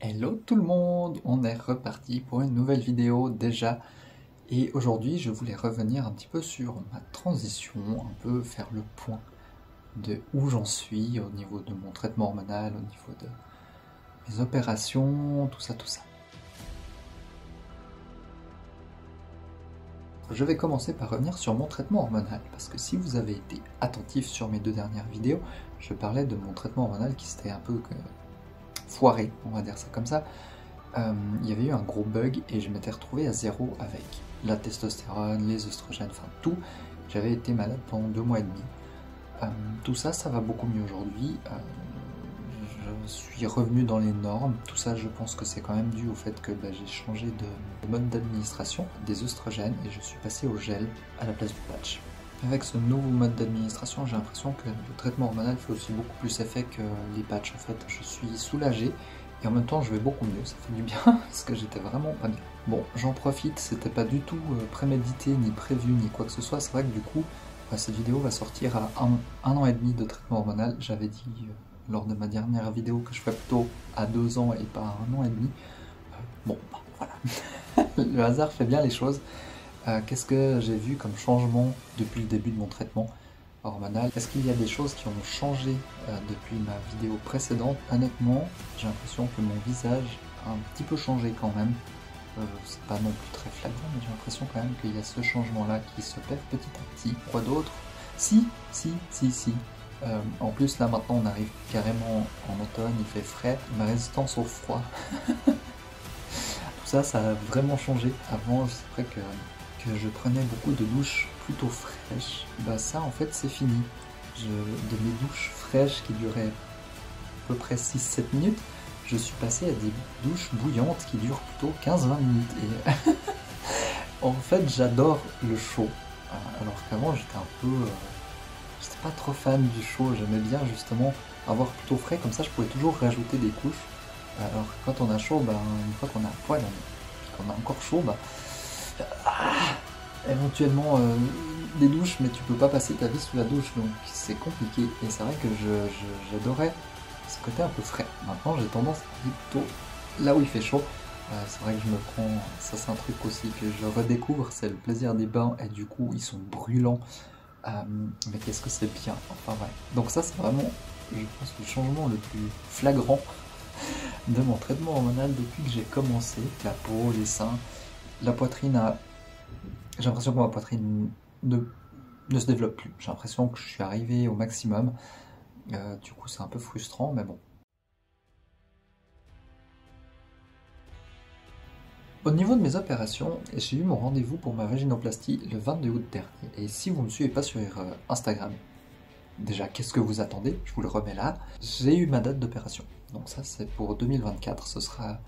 Hello tout le monde, on est reparti pour une nouvelle vidéo déjà et aujourd'hui je voulais revenir un petit peu sur ma transition, un peu faire le point de où j'en suis au niveau de mon traitement hormonal, au niveau de mes opérations, tout ça tout ça. Je vais commencer par revenir sur mon traitement hormonal parce que si vous avez été attentif sur mes deux dernières vidéos, je parlais de mon traitement hormonal qui s'était un peu foiré, on va dire ça comme ça. Il y avait eu un gros bug et je m'étais retrouvé à zéro avec la testostérone, les oestrogènes, enfin tout. J'avais été malade pendant 2 mois et demi. Tout ça, ça va beaucoup mieux aujourd'hui. Je suis revenu dans les normes. Tout ça, je pense que c'est quand même dû au fait que j'ai changé de mode d'administration des oestrogènes et je suis passé au gel à la place du patch. Avec ce nouveau mode d'administration, j'ai l'impression que le traitement hormonal fait aussi beaucoup plus effet que les patchs. En fait, je suis soulagé et en même temps, je vais beaucoup mieux. Ça fait du bien parce que j'étais vraiment pas bien. Bon, j'en profite, c'était pas du tout prémédité, ni prévu, ni quoi que ce soit. C'est vrai que du coup, cette vidéo va sortir à un an et demi de traitement hormonal. J'avais dit lors de ma dernière vidéo que je ferais plutôt à 2 ans et pas à 1 an et demi. Bon, voilà. Le hasard fait bien les choses. Qu'est-ce que j'ai vu comme changement depuis le début de mon traitement hormonal? Est-ce qu'il y a des choses qui ont changé depuis ma vidéo précédente? Honnêtement, j'ai l'impression que mon visage a un petit peu changé quand même. C'est pas non plus très flagrant, mais j'ai l'impression quand même qu'il y a ce changement-là qui se perd petit à petit. Quoi d'autre? Si. En plus, là maintenant, on arrive carrément en automne, il fait frais. Ma résistance au froid, tout ça, ça a vraiment changé. Avant, c'est vrai que je prenais beaucoup de douches plutôt fraîches. Bah ça, en fait, c'est fini. De mes douches fraîches qui duraient à peu près 6-7 minutes, je suis passé à des douches bouillantes qui durent plutôt 15-20 minutes. Et en fait, j'adore le chaud. Alors qu'avant, j'étais un peu... j'étais pas trop fan du chaud. J'aimais bien justement avoir plutôt frais. Comme ça, je pouvais toujours rajouter des couches. Alors que quand on a chaud, une fois qu'on a à poil, qu'on a encore chaud, éventuellement des douches, mais tu peux pas passer ta vie sous la douche, donc c'est compliqué. Et c'est vrai que j'adorais ce côté un peu frais. Maintenant, j'ai tendance à aller plutôt là où il fait chaud. C'est vrai que je me prends, ça c'est un truc aussi que je redécouvre, c'est le plaisir des bains, et du coup ils sont brûlants. Mais qu'est-ce que c'est bien, enfin ouais. Donc ça c'est vraiment, je pense, le changement le plus flagrant de mon traitement hormonal depuis que j'ai commencé. La peau, les seins, la poitrine a... J'ai l'impression que ma poitrine ne se développe plus. J'ai l'impression que je suis arrivé au maximum. Du coup, c'est un peu frustrant, mais bon. Au niveau de mes opérations, j'ai eu mon rendez-vous pour ma vaginoplastie le 22 août dernier. Et si vous ne me suivez pas sur Instagram, déjà, qu'est-ce que vous attendez? Je vous le remets là. J'ai eu ma date d'opération. Donc ça, c'est pour 2024. Ce sera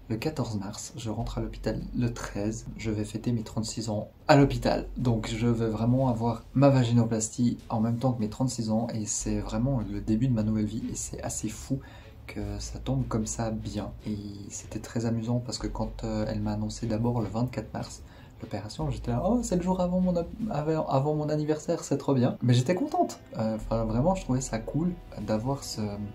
le 14 mars. Je rentre à l'hôpital le 13. Je vais fêter mes 36 ans à l'hôpital. Donc je vais vraiment avoir ma vaginoplastie en même temps que mes 36 ans. Et c'est vraiment le début de ma nouvelle vie. Et c'est assez fou que ça tombe comme ça bien. Et c'était très amusant parce que quand elle m'a annoncé d'abord le 24 mars, l'opération, j'étais là, oh, c'est le jour avant mon anniversaire, c'est trop bien. Mais j'étais contente. Enfin, vraiment, je trouvais ça cool d'avoir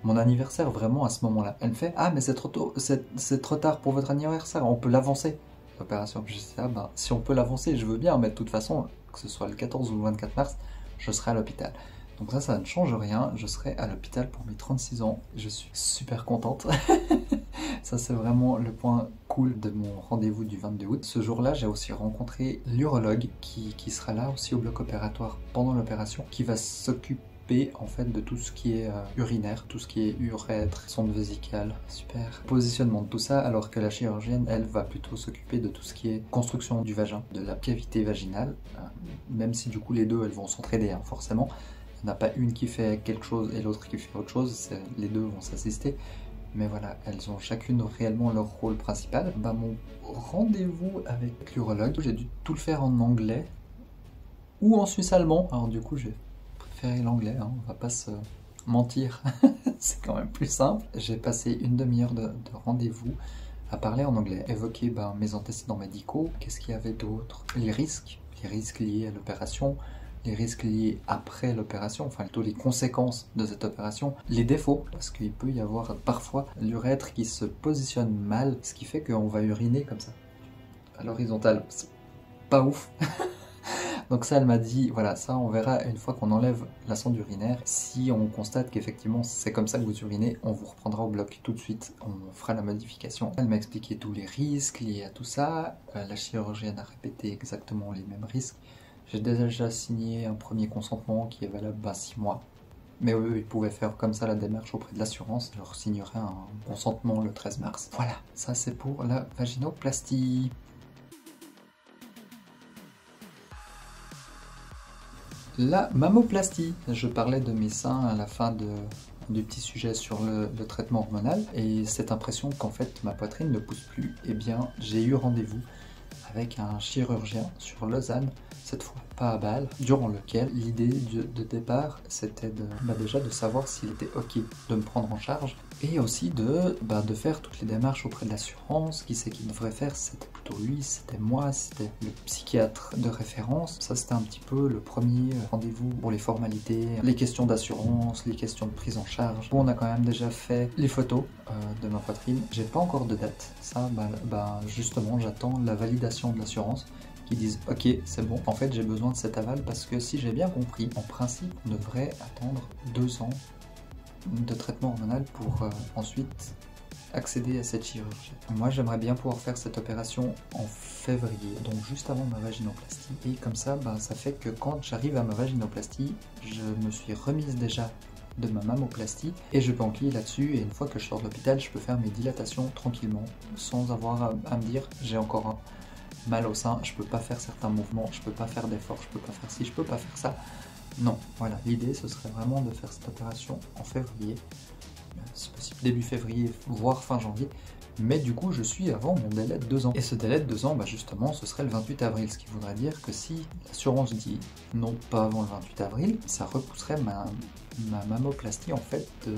mon anniversaire vraiment à ce moment-là. Elle me fait, ah, mais c'est trop tôt, c'est trop tard pour votre anniversaire, on peut l'avancer, l'opération. Je dis, ah, si on peut l'avancer, je veux bien, mais de toute façon, que ce soit le 14 ou le 24 mars, je serai à l'hôpital. Donc ça ne change rien, je serai à l'hôpital pour mes 36 ans, je suis super contente. Ça, c'est vraiment le point cool de mon rendez-vous du 22 août. Ce jour-là, j'ai aussi rencontré l'urologue qui sera là aussi au bloc opératoire pendant l'opération, qui va s'occuper en fait de tout ce qui est urinaire, tout ce qui est urètre, sonde vésicale, super. Positionnement de tout ça, alors que la chirurgienne, elle, va plutôt s'occuper de tout ce qui est construction du vagin, de la cavité vaginale, même si du coup les deux, elles vont s'entraider, forcément. Il n'y en a pas une qui fait quelque chose et l'autre qui fait autre chose, les deux vont s'assister. Mais voilà, elles ont chacune réellement leur rôle principal. Mon rendez-vous avec l'urologue, j'ai dû tout le faire en anglais ou en suisse-allemand. Alors du coup, j'ai préféré l'anglais, on va pas se mentir, c'est quand même plus simple. J'ai passé une demi-heure de rendez-vous à parler en anglais, évoquer mes antécédents médicaux, qu'est-ce qu'il y avait d'autre, les risques liés à l'opération, les risques liés après l'opération, enfin plutôt les conséquences de cette opération, les défauts, parce qu'il peut y avoir parfois l'urètre qui se positionne mal, ce qui fait qu'on va uriner comme ça, à l'horizontale. C'est pas ouf. Donc ça, elle m'a dit, voilà, ça on verra une fois qu'on enlève la sonde urinaire. Si on constate qu'effectivement c'est comme ça que vous urinez, on vous reprendra au bloc tout de suite, on fera la modification. Elle m'a expliqué tous les risques liés à tout ça. La chirurgienne a répété exactement les mêmes risques. J'ai déjà signé un premier consentement qui est valable 6 mois. Mais eux, ils pouvaient faire comme ça la démarche auprès de l'assurance. Je leur signerai un consentement le 13 mars. Voilà, ça c'est pour la vaginoplastie. La mammoplastie. Je parlais de mes seins à la fin du petit sujet sur le traitement hormonal et cette impression qu'en fait ma poitrine ne pousse plus, eh bien j'ai eu rendez-vous avec un chirurgien sur Lausanne, cette fois pas à Bâle, durant lequel l'idée de départ c'était déjà de savoir s'il était ok de me prendre en charge et aussi de faire toutes les démarches auprès de l'assurance, qui c'est qui devrait faire, c'était plutôt lui, c'était moi, c'était le psychiatre de référence. Ça c'était un petit peu le premier rendez-vous pour les formalités, les questions d'assurance, les questions de prise en charge. On a quand même déjà fait les photos de ma poitrine, j'ai pas encore de date, ça justement j'attends la validation de l'assurance qui disent ok c'est bon, en fait j'ai besoin de cet aval parce que si j'ai bien compris, en principe on devrait attendre 2 ans de traitement hormonal pour ensuite accéder à cette chirurgie. Moi j'aimerais bien pouvoir faire cette opération en février, donc juste avant ma vaginoplastie, et comme ça ça fait que quand j'arrive à ma vaginoplastie, je me suis remise déjà de ma mammoplastie et je peux enquiller là-dessus, et une fois que je sors de l'hôpital je peux faire mes dilatations tranquillement sans avoir à me dire j'ai encore un mal au sein, je peux pas faire certains mouvements, je peux pas faire d'efforts, je peux pas faire ci, je peux pas faire ça. Non, voilà, l'idée ce serait vraiment de faire cette opération en février, c'est possible début février, voire fin janvier, mais du coup je suis avant mon délai de 2 ans. Et ce délai de 2 ans, justement, ce serait le 28 avril, ce qui voudrait dire que si l'assurance dit non, pas avant le 28 avril, ça repousserait ma mammoplastie en fait de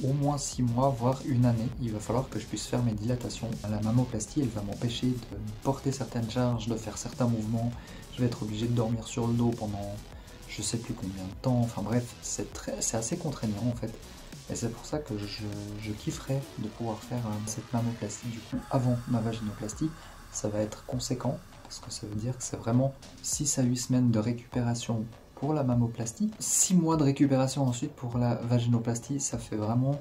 au moins 6 mois, voire une année. Il va falloir que je puisse faire mes dilatations. La mammoplastie, elle va m'empêcher de porter certaines charges, de faire certains mouvements. Je vais être obligé de dormir sur le dos pendant je sais plus combien de temps. Enfin bref, c'est assez contraignant en fait. Et c'est pour ça que je kifferais de pouvoir faire cette mammoplastie du coup avant ma vaginoplastie. Ça va être conséquent parce que ça veut dire que c'est vraiment 6 à 8 semaines de récupération pour la mammoplastie, 6 mois de récupération ensuite pour la vaginoplastie. Ça fait vraiment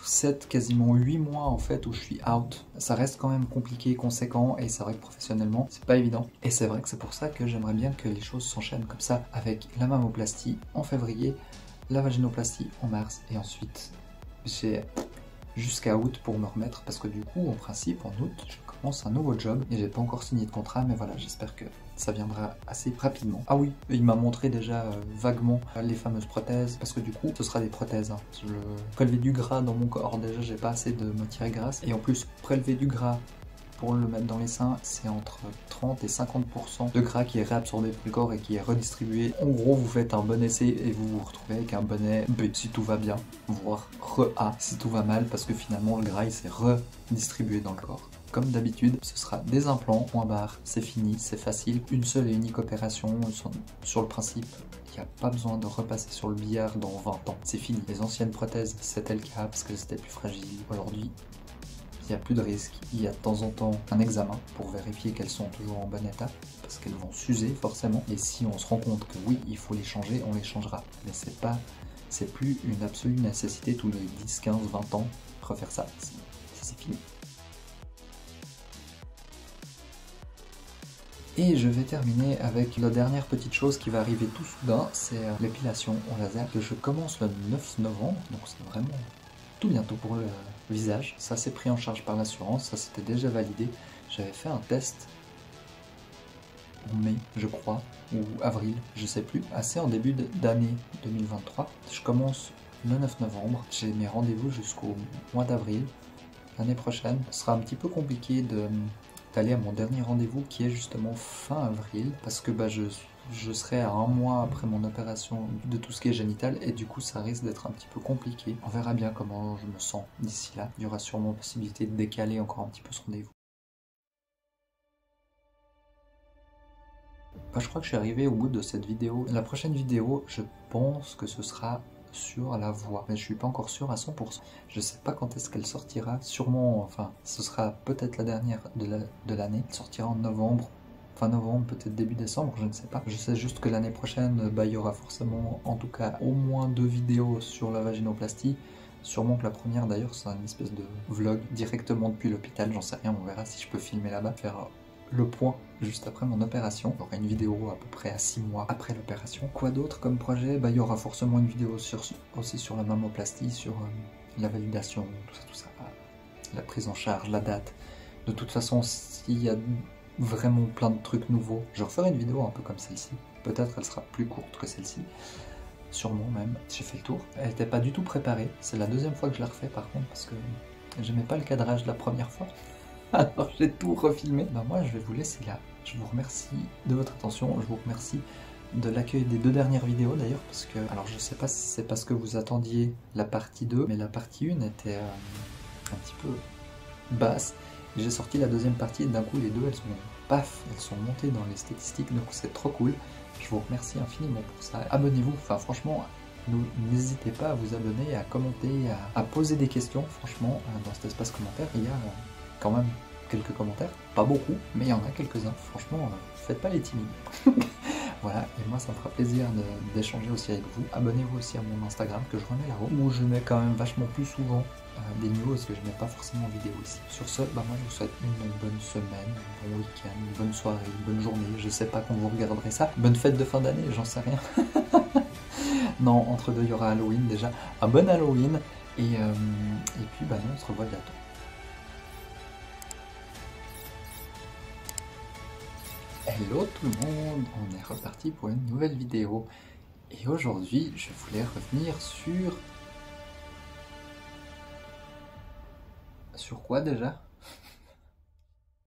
7, quasiment 8 mois en fait où je suis out. Ça reste quand même compliqué, conséquent, et c'est vrai que professionnellement c'est pas évident. Et c'est vrai que c'est pour ça que j'aimerais bien que les choses s'enchaînent comme ça, avec la mammoplastie en février, la vaginoplastie en mars, et ensuite j'ai jusqu'à août pour me remettre, parce que du coup en principe en août je commence un nouveau job et j'ai pas encore signé de contrat, mais voilà, j'espère que ça viendra assez rapidement. Ah oui, il m'a montré déjà vaguement les fameuses prothèses, parce que du coup ce sera des prothèses, hein. Je prélever du gras dans mon corps, déjà j'ai pas assez de matière grasse, et en plus prélever du gras pour le mettre dans les seins, c'est entre 30 et 50% de gras qui est réabsorbé par le corps et qui est redistribué. En gros, vous faites un bon essai et vous vous retrouvez avec un bonnet B si tout va bien, voire re-A si tout va mal, parce que finalement le gras il s'est redistribué dans le corps. Comme d'habitude, ce sera des implants, point barre, c'est fini, c'est facile, une seule et unique opération. Sur le principe, il n'y a pas besoin de repasser sur le billard dans 20 ans, c'est fini. Les anciennes prothèses, c'était le cas parce que c'était plus fragile. Aujourd'hui, il n'y a plus de risque, il y a de temps en temps un examen pour vérifier qu'elles sont toujours en bon état, parce qu'elles vont s'user forcément, et si on se rend compte que oui, il faut les changer, on les changera. Mais c'est plus une absolue nécessité tous les 10, 15, 20 ans refaire ça, c'est fini. Et je vais terminer avec la dernière petite chose qui va arriver tout soudain, c'est l'épilation au laser, que je commence le 9 novembre, donc c'est vraiment tout bientôt pour le visage. Ça s'est pris en charge par l'assurance, ça s'était déjà validé. J'avais fait un test en mai, je crois, ou avril, je sais plus, assez en début d'année 2023. Je commence le 9 novembre, j'ai mes rendez-vous jusqu'au mois d'avril. L'année prochaine, ce sera un petit peu compliqué d'aller à mon dernier rendez-vous qui est justement fin avril, parce que je serai à 1 mois après mon opération de tout ce qui est génital, et du coup ça risque d'être un petit peu compliqué. On verra bien comment je me sens d'ici là. Il y aura sûrement possibilité de décaler encore un petit peu ce rendez-vous. Bah, je crois que je suis arrivé au bout de cette vidéo. La prochaine vidéo, je pense que ce sera sur la voix, mais je suis pas encore sûr à 100%. Je sais pas quand est-ce qu'elle sortira, sûrement, enfin, ce sera peut-être la dernière de l'année. Elle sortira en novembre, fin novembre, peut-être début décembre, je ne sais pas. Je sais juste que l'année prochaine, bah, il y aura forcément, en tout cas, au moins 2 vidéos sur la vaginoplastie. Sûrement que la première d'ailleurs, c'est une espèce de vlog directement depuis l'hôpital, j'en sais rien, on verra si je peux filmer là-bas, faire le point juste après mon opération. Il y aura une vidéo à peu près à 6 mois après l'opération. Quoi d'autre comme projet? Bah, il y aura forcément une vidéo aussi sur la mammoplastie, sur la validation, tout ça, la prise en charge, la date. De toute façon, s'il y a vraiment plein de trucs nouveaux, je referai une vidéo un peu comme celle-ci. Peut-être elle sera plus courte que celle-ci. Sûrement même. J'ai fait le tour. Elle n'était pas du tout préparée. C'est la deuxième fois que je la refais par contre parce que j'aimais pas le cadrage de la première fois. Alors j'ai tout refilmé. Bah moi je vais vous laisser là. Je vous remercie de votre attention. Je vous remercie de l'accueil des 2 dernières vidéos d'ailleurs parce que, alors je sais pas si c'est parce que vous attendiez la partie 2, mais la partie 1 était un petit peu basse. J'ai sorti la deuxième partie et d'un coup les deux elles sont montées dans les statistiques, donc c'est trop cool. Je vous remercie infiniment pour ça. Abonnez-vous, enfin franchement, n'hésitez pas à vous abonner, à commenter, à poser des questions. Franchement, dans cet espace commentaire, il y a quand même quelques commentaires. Pas beaucoup, mais il y en a quelques-uns. Franchement, faites pas les timides. Voilà, et moi ça me fera plaisir d'échanger aussi avec vous. Abonnez-vous aussi à mon Instagram que je remets là-haut, où je mets quand même vachement plus souvent des news que je mets pas forcément en vidéo ici. Sur ce, bah moi je vous souhaite une bonne semaine, un bon week-end, une bonne soirée, une bonne journée. Je sais pas quand vous regarderez ça. Bonne fête de fin d'année, j'en sais rien. Non, entre deux il y aura Halloween déjà. Un bon Halloween, et puis bah nous on se revoit bientôt. Hello tout le monde, on est reparti pour une nouvelle vidéo. Et aujourd'hui, je voulais revenir sur... Sur quoi déjà?